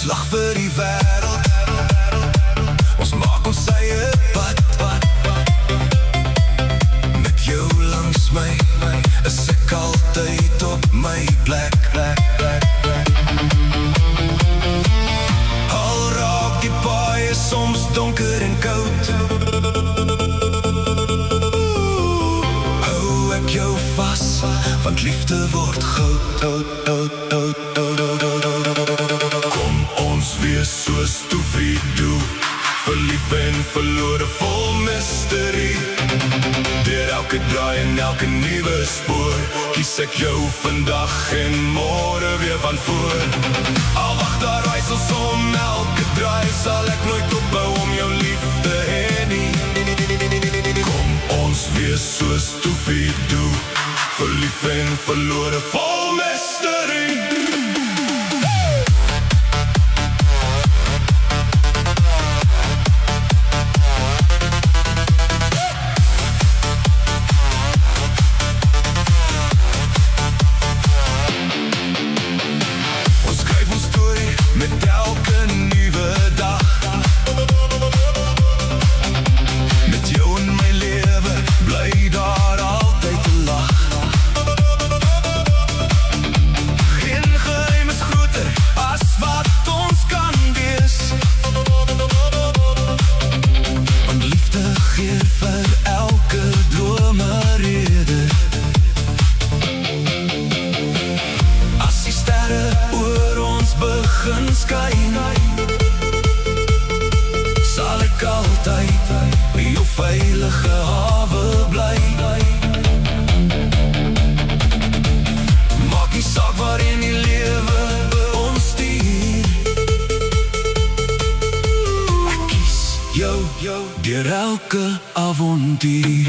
Ons lag vir die wêreld, ons maak ons eie pad. Met jou langs my, is ek altyd op my plek. Al raak die paaie soms donker en koud, hou ek jou vas, want liefde word goud. Kom ons wees soos Toefido, verlief en verlore vol mysterie. Deur elke draai en elke nuwe spoor, kies ek jou vandag en môre weer van voor. Al wag daar wysels om elke draai, sal ek nooit ophou om jou lief te hê nie. Kom ons wees soos Toefido, verlief en verlore vol mysterie. Met elke nuwe dag, met jou in my lewe, bly daar altyd 'n lag. Geen geheim is groter as wat ons kan wees, want liefde gee vir elke droom 'n rede. As die sterre oor ons begin skyn, sal ek altyd by jou veilige hawe bly. Maak nie saak waarin die lewe ons stuur, ek kies jou deur elke avontuur.